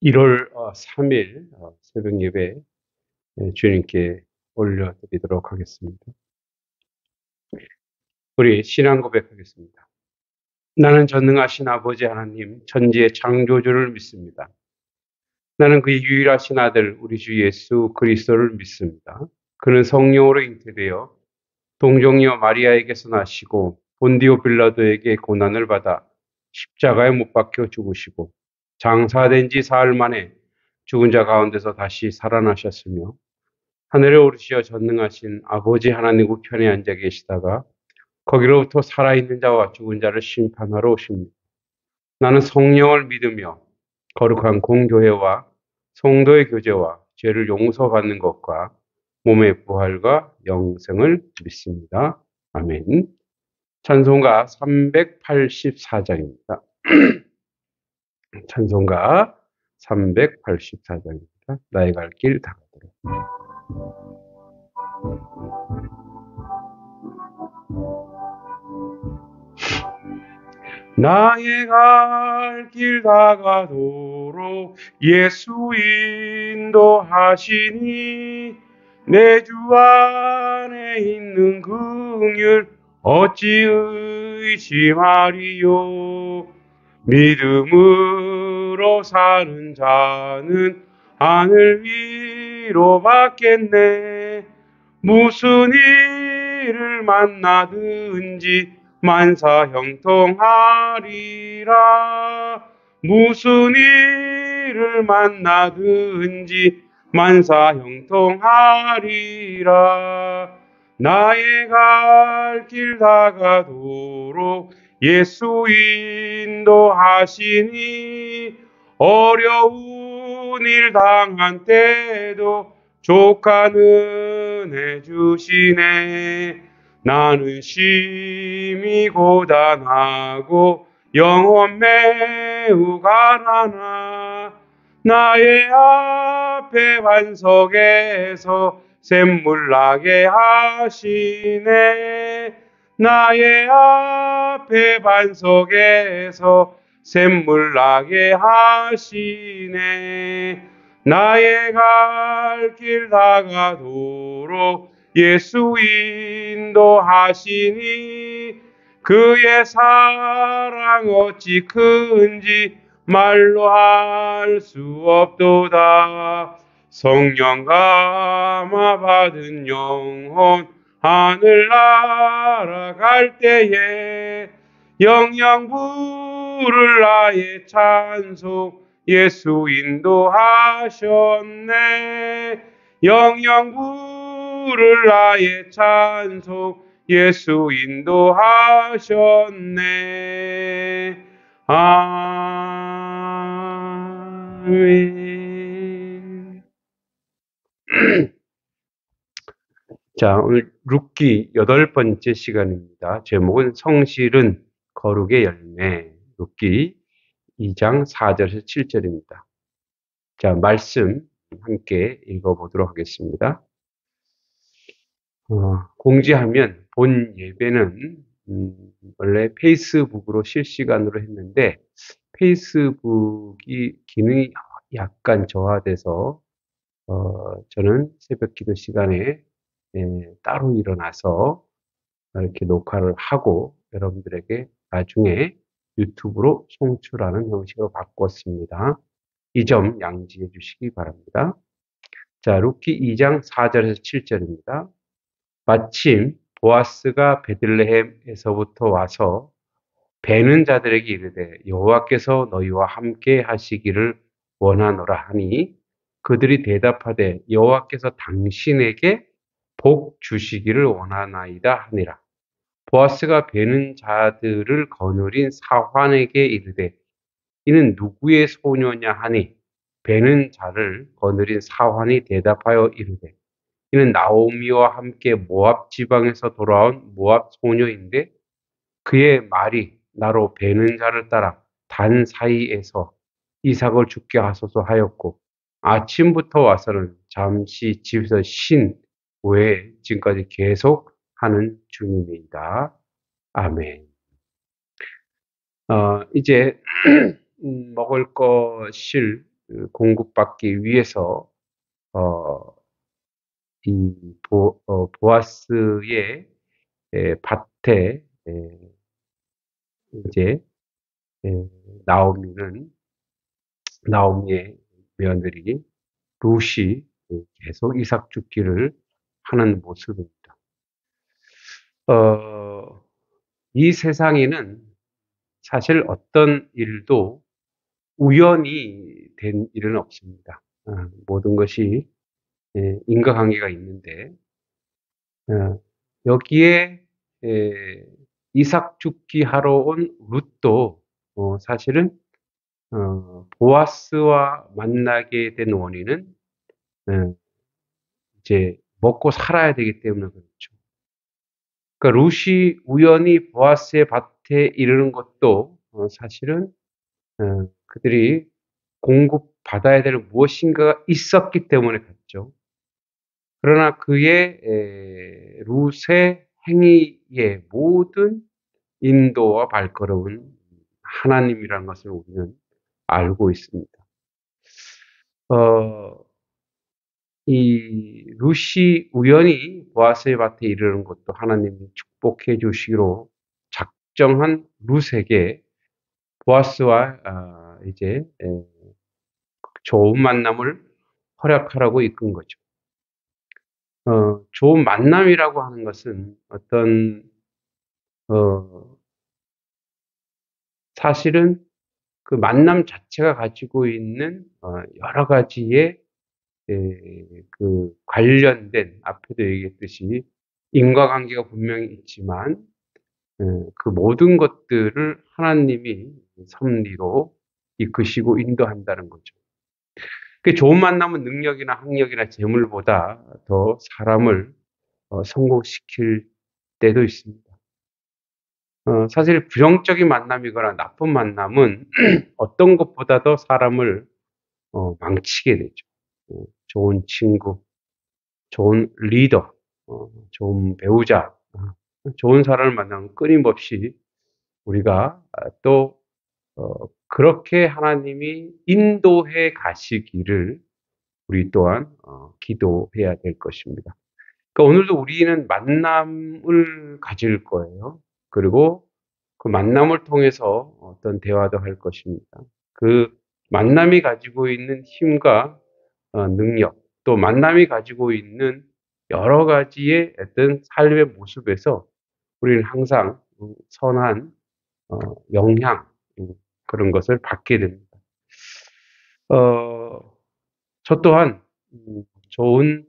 1월 3일 새벽 예배 주님께 올려드리도록 하겠습니다. 우리 신앙 고백하겠습니다. 나는 전능하신 아버지 하나님, 천지의 창조주를 믿습니다. 나는 그의 유일하신 아들 우리 주 예수 그리스도를 믿습니다. 그는 성령으로 잉태되어 동정녀 마리아에게서 나시고 본디오 빌라도에게 고난을 받아 십자가에 못 박혀 죽으시고 장사된 지 사흘 만에 죽은 자 가운데서 다시 살아나셨으며 하늘에 오르시어 전능하신 아버지 하나님 우편에 앉아 계시다가 거기로부터 살아있는 자와 죽은 자를 심판하러 오십니다. 나는 성령을 믿으며 거룩한 공교회와 성도의 교제와 죄를 용서받는 것과 몸의 부활과 영생을 믿습니다. 아멘. 찬송가 384장입니다. 찬송가 384장입니다. 나의 갈 길 다가도록. 나의 갈 길 다가도록 예수 인도하시니 내 주 안에 있는 긍휼 어찌 의심하리요. 믿음으로 사는 자는 하늘 위로 받겠네. 무슨 일을 만나든지 만사 형통하리라. 무슨 일을 만나든지 만사 형통하리라. 나의 갈 길 다가도록 예수 인도하시니 어려운 일 당한 때도 족하는 해 주시네. 나는 심히 고단하고 영혼 매우 가난하. 나의 앞에 반석에서 샘물 나게 하시네. 나의 앞에 반석에서 샘물 나게 하시네. 나의 갈 길 다가도록 예수 인도하시니 그의 사랑 어찌 큰지 말로 할 수 없도다. 성령 감화 받은 영혼 하늘 날아갈 때에 영영 부를 나의 찬송 예수 인도하셨네. 영영 부를 나의 찬송 예수 인도하셨네. 아멘. 자, 오늘 룻기 8번째 시간입니다. 제목은 성실은 거룩의 열매. 룻기 2장 4절에서 7절입니다. 자, 말씀 함께 읽어보도록 하겠습니다. 공지하면 본 예배는 원래 페이스북으로 실시간으로 했는데 페이스북이 기능이 약간 저하돼서 저는 새벽 기도 시간에 따로 일어나서 이렇게 녹화를 하고 여러분들에게 나중에 유튜브로 송출하는 형식으로 바꿨습니다. 이 점 양지해 주시기 바랍니다. 자, 룻기 2장 4절에서 7절입니다. 마침 보아스가 베들레헴에서부터 와서 베는 자들에게 이르되 여호와께서 너희와 함께 하시기를 원하노라 하니 그들이 대답하되 여호와께서 당신에게 복 주시기를 원하나이다 하니라. 보아스가 베는 자들을 거느린 사환에게 이르되 이는 누구의 소녀냐 하니 베는 자를 거느린 사환이 대답하여 이르되 이는 나오미와 함께 모압 지방에서 돌아온 모압 소녀인데 그의 말이 나로 베는 자를 따라 단 사이에서 이삭을 죽게 하소서 하였고 아침부터 와서는 잠시 집에서 쉰 후에 지금까지 계속 하는 중이니이다. 아멘. 이제 먹을 것을 공급받기 위해서 이 보아스의 밭에 이제 나오미의 며느리 룻이 계속 이삭 죽기를 하는 모습입니다. 이 세상에는 사실 어떤 일도 우연히 된 일은 없습니다. 모든 것이 인과관계가 있는데 여기에 이삭 죽기 하러 온 룻도 사실은 보아스와 만나게 된 원인은 이제 먹고 살아야 되기 때문에 그렇죠. 그러니까 룻이 우연히 보아스의 밭에 이르는 것도 사실은 그들이 공급받아야 될 무엇인가가 있었기 때문에 갔죠. 그러나 그의 룻의 행위의 모든 인도와 발걸음은 하나님이라는 것을 우리는 알고 있습니다. 이 룻이 우연히 보아스의 밭에 이르는 것도 하나님이 축복해 주시기로 작정한 룻에게 보아스와 이제 좋은 만남을 허락하라고 이끈 거죠. 좋은 만남이라고 하는 것은 어떤 사실은 그 만남 자체가 가지고 있는 여러 가지의 그 관련된 앞에도 얘기했듯이 인과관계가 분명히 있지만 그 모든 것들을 하나님이 섭리로 이끄시고 인도한다는 거죠. 그 좋은 만남은 능력이나 학력이나 재물보다 더 사람을 성공시킬 때도 있습니다. 사실 부정적인 만남이거나 나쁜 만남은 어떤 것보다도 사람을 망치게 되죠. 좋은 친구, 좋은 리더, 좋은 배우자, 좋은 사람을 만나면 끊임없이 우리가 또 그렇게 하나님이 인도해 가시기를 우리 또한 기도해야 될 것입니다. 그러니까 오늘도 우리는 만남을 가질 거예요. 그리고 그 만남을 통해서 어떤 대화도 할 것입니다. 그 만남이 가지고 있는 힘과 능력, 또 만남이 가지고 있는 여러 가지의 어떤 삶의 모습에서 우리는 항상 선한 영향, 그런 것을 받게 됩니다. 저 또한 좋은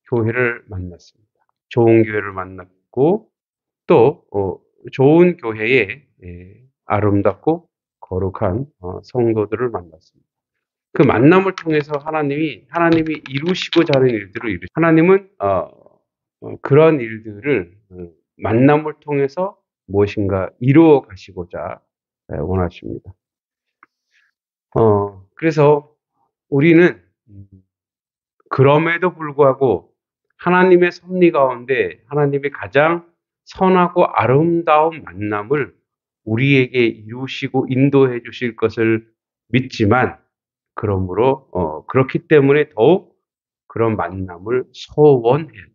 교회를 만났습니다. 좋은 교회를 만났고 또 좋은 교회에 아름답고 거룩한 성도들을 만났습니다. 그 만남을 통해서 하나님이 이루시고자 하는 일들을 하나님은 그런 일들을 만남을 통해서 무엇인가 이루어 가시고자 원하십니다. 그래서 우리는 그럼에도 불구하고 하나님의 섭리 가운데 하나님의 가장 선하고 아름다운 만남을 우리에게 이루시고 인도해 주실 것을 믿지만 그러므로 그렇기 때문에 더욱 그런 만남을 소원해야 됩니다.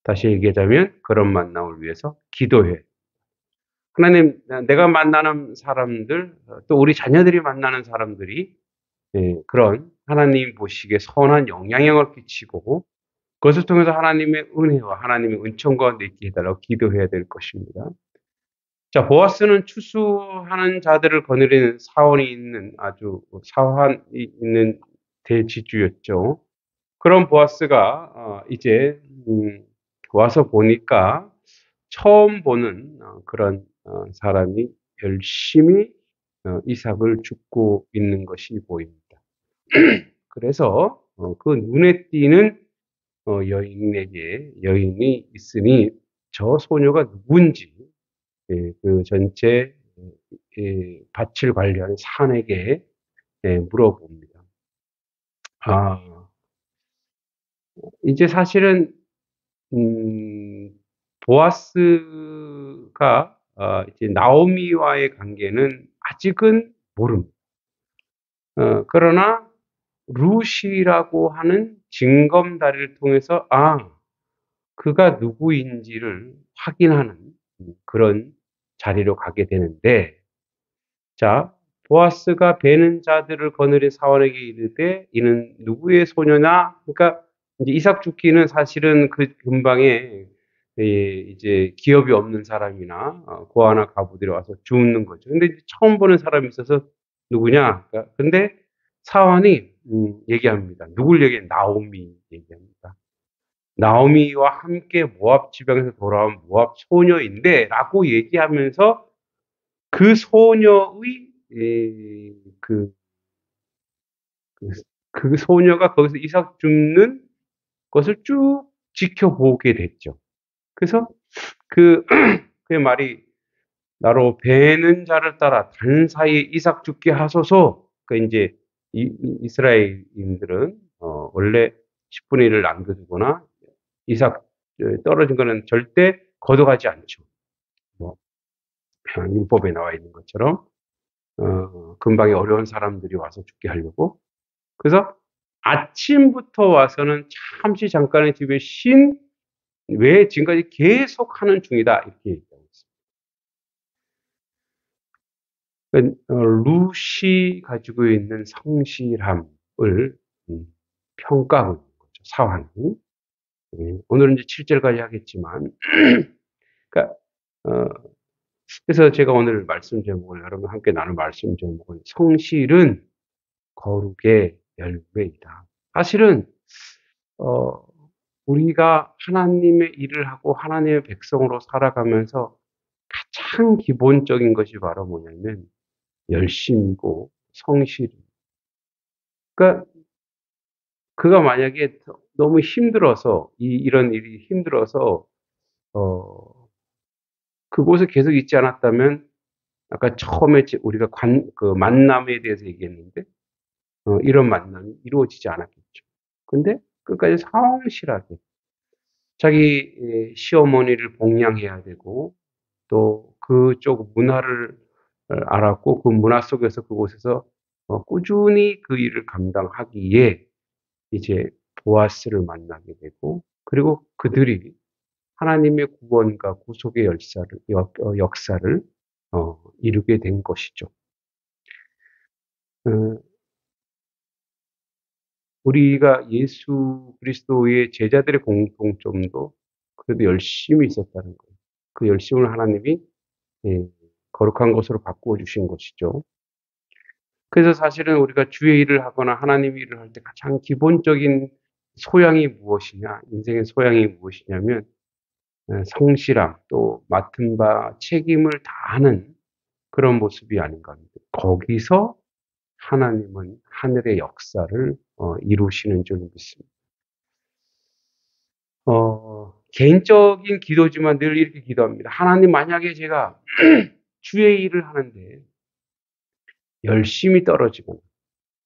다시 얘기하자면 그런 만남을 위해서 기도해야 됩니다. 하나님, 내가 만나는 사람들, 또 우리 자녀들이 만나는 사람들이 그런 하나님 보시기에 선한 영향력을 끼치고 그것을 통해서 하나님의 은혜와 하나님의 은총 가운데 있게 해달라고 기도해야 될 것입니다. 자, 보아스는 추수하는 자들을 거느리는 사원이 있는 아주 사환이 있는 대지주였죠. 그런 보아스가 이제 와서 보니까 처음 보는 그런 사람이 열심히 이삭을 줍고 있는 것이 보입니다. 그래서 그 눈에 띄는 여인이 있으니 저 소녀가 누군지 그 전체 밭을 관리하는 사내에게 물어봅니다. 이제 사실은 보아스가 이제 나오미와의 관계는 아직은 모릅니다. 그러나 룻이라고 하는 징검다리를 통해서 그가 누구인지를 확인하는 그런 자리로 가게 되는데, 자, 보아스가 베는 자들을 거느린 사원에게 이르되 이는 누구의 소녀냐? 그러니까 이제 이삭 죽기는 사실은 그 근방에 이제 기업이 없는 사람이나 고아나 과부들이 와서 죽는 거죠. 근데 이제 처음 보는 사람이 있어서 누구냐? 그러니까 근데 사원이 얘기합니다. 누굴 얘기해? 나오미 얘기합니다. 나오미와 함께 모압 지방에서 돌아온 모압 소녀인데라고 얘기하면서 그 소녀의 그, 그, 그 소녀가 거기서 이삭 줍는 것을 쭉 지켜보게 됐죠. 그래서 그, 그의 말이 나로 베는 자를 따라 단 사이에 이삭 죽게 하소서. 그 이제 이스라엘인들은 원래 10분의 1을 남겨두거나 이삭 떨어진 거는 절대 걷어가지 않죠. 뭐 율법에 나와 있는 것처럼 근방에 어려운 사람들이 와서 죽게 하려고. 그래서 아침부터 와서는 잠시 잠깐의 집에 쉰 외에 지금까지 계속 하는 중이다. 이렇게 얘기하고 있습니다. 룻이 가지고 있는 성실함을 평가하고 있는 거죠. 사환이. 오늘은 이제 7절까지 하겠지만, 그러니까 그래서 제가 오늘 말씀 제목을 여러분 함께 나눌 말씀 제목은 성실은 거룩의 열매이다. 사실은 우리가 하나님의 일을 하고 하나님의 백성으로 살아가면서 가장 기본적인 것이 바로 뭐냐면 열심이고 성실입니다. 그러니까 그가 만약에 너무 힘들어서 이런 일이 힘들어서 그곳에 계속 있지 않았다면 아까 처음에 우리가 그 만남에 대해서 얘기했는데 이런 만남이 이루어지지 않았겠죠. 근데 끝까지 성실하게 자기 시어머니를 봉양해야 되고 또 그쪽 문화를 알았고 그 문화 속에서 그곳에서 꾸준히 그 일을 감당하기에 이제 보아스를 만나게 되고 그리고 그들이 하나님의 구원과 구속의 역사를 이루게 된 것이죠. 우리가 예수 그리스도의 제자들의 공통점도 그래도 열심히 있었다는 거예요. 그 열심을 하나님이 거룩한 것으로 바꾸어 주신 것이죠. 그래서 사실은 우리가 주의 일을 하거나 하나님 일을 할 때 가장 기본적인 소양이 무엇이냐, 인생의 소양이 무엇이냐면 성실함, 또 맡은 바 책임을 다하는 그런 모습이 아닌가 합니다. 거기서 하나님은 하늘의 역사를 이루시는 줄 믿습니다. 개인적인 기도지만 늘 이렇게 기도합니다. 하나님, 만약에 제가 주의 일을 하는데 열심히 떨어지거나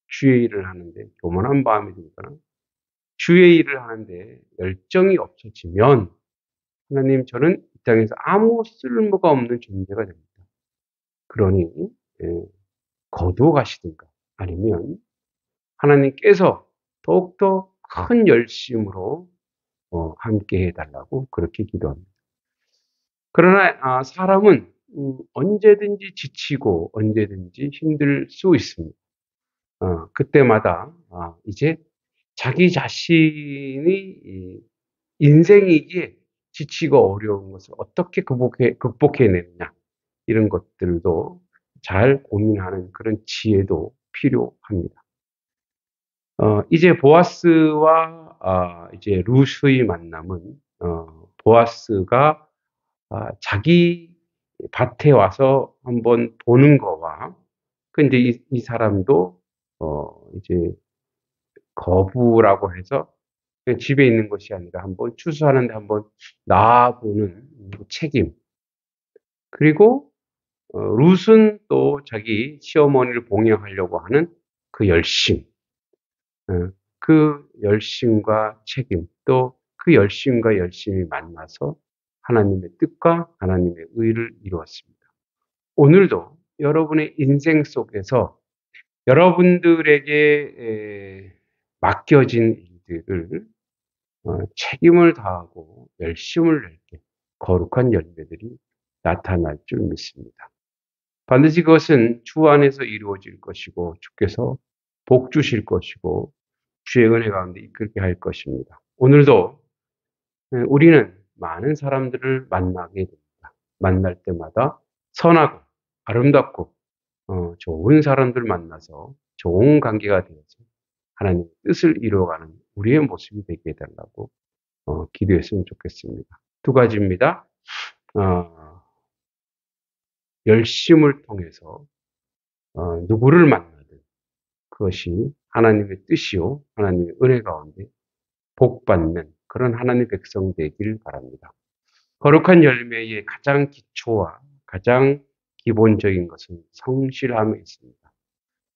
주의 일을 하는데 교만한 마음이 들거나 주의 일을 하는데 열정이 없어지면 하나님, 저는 이 땅에서 아무 쓸모가 없는 존재가 됩니다. 그러니 거두어 가시든가 아니면 하나님께서 더욱더 큰 열심으로 함께 해달라고 그렇게 기도합니다. 그러나 사람은 언제든지 지치고 언제든지 힘들 수 있습니다. 그때마다 이제 자기 자신이 인생이기에 지치고 어려운 것을 어떻게 극복해내느냐 이런 것들도 잘 고민하는 그런 지혜도 필요합니다. 이제 보아스와 이제 룻의 만남은 보아스가 자기 밭에 와서 한번 보는 거와 근데 이 사람도 이제 거부라고 해서 그냥 집에 있는 것이 아니라 한번 추수하는데 한번 나아보는 책임. 그리고 룻은 또 자기 시어머니를 봉양하려고 하는 그 열심. 그 열심과 책임, 또 그 열심과 열심이 만나서 하나님의 뜻과 하나님의 의를 이루었습니다. 오늘도 여러분의 인생 속에서 여러분들에게 맡겨진 일들을 책임을 다하고 열심을 낼 때 거룩한 열매들이 나타날 줄 믿습니다. 반드시 그것은 주 안에서 이루어질 것이고 주께서 복 주실 것이고 주의 은혜 가운데 이끌게 할 것입니다. 오늘도 우리는 많은 사람들을 만나게 됩니다. 만날 때마다 선하고 아름답고 좋은 사람들 만나서 좋은 관계가 되어서 하나님의 뜻을 이루어가는 우리의 모습이 되게 해달라고 기도했으면 좋겠습니다. 두 가지입니다. 열심을 통해서 누구를 만나든 그것이 하나님의 뜻이요 하나님의 은혜 가운데 복받는 그런 하나님의 백성 되길 바랍니다. 거룩한 열매의 가장 기초와 가장 기본적인 것은 성실함에 있습니다.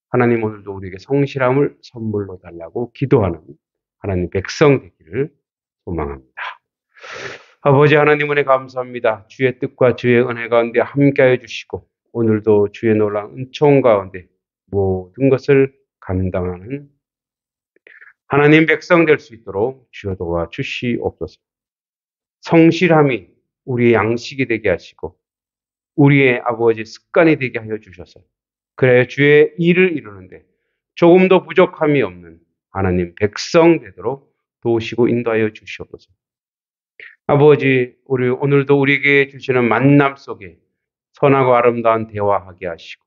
하나님 오늘도 우리에게 성실함을 선물로 달라고 기도하는 하나님 백성 되기를 소망합니다. 아버지 하나님 은혜 감사합니다. 주의 뜻과 주의 은혜 가운데 함께하여 주시고 오늘도 주의 놀라운 은총 가운데 모든 것을 감당하는 하나님 백성 될 수 있도록 주여 도와주시옵소서. 성실함이 우리의 양식이 되게 하시고 우리의 아버지 습관이 되게 하여 주셔서 그래야 주의 일을 이루는데 조금도 부족함이 없는 하나님 백성 되도록 도우시고 인도하여 주시옵소서. 아버지, 우리 오늘도 우리에게 주시는 만남 속에 선하고 아름다운 대화하게 하시고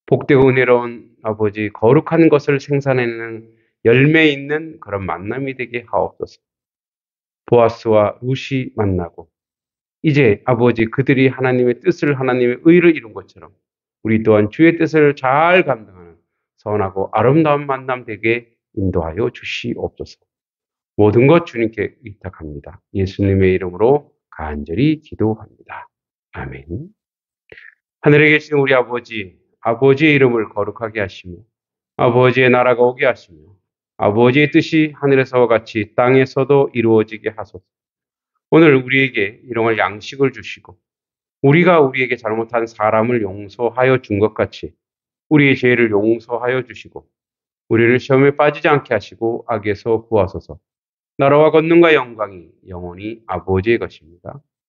복되고 은혜로운 아버지 거룩한 것을 생산해내는 열매 있는 그런 만남이 되게 하옵소서. 보아스와 룻이 만나고 이제 아버지 그들이 하나님의 뜻을 하나님의 의를 이룬 것처럼 우리 또한 주의 뜻을 잘 감당하는 선하고 아름다운 만남 되게 인도하여 주시옵소서. 모든 것 주님께 의탁합니다. 예수님의 이름으로 간절히 기도합니다. 아멘. 하늘에 계신 우리 아버지, 아버지의 이름을 거룩하게 하시며 아버지의 나라가 오게 하시며 아버지의 뜻이 하늘에서와 같이 땅에서도 이루어지게 하소서. 오늘 우리에게 일용할 양식을 주시고 우리가 우리에게 잘못한 사람을 용서하여 준 것 같이 우리의 죄를 용서하여 주시고 우리를 시험에 빠지지 않게 하시고 악에서 구하소서. 나라와 권능과 영광이 영원히 아버지의 것입니다.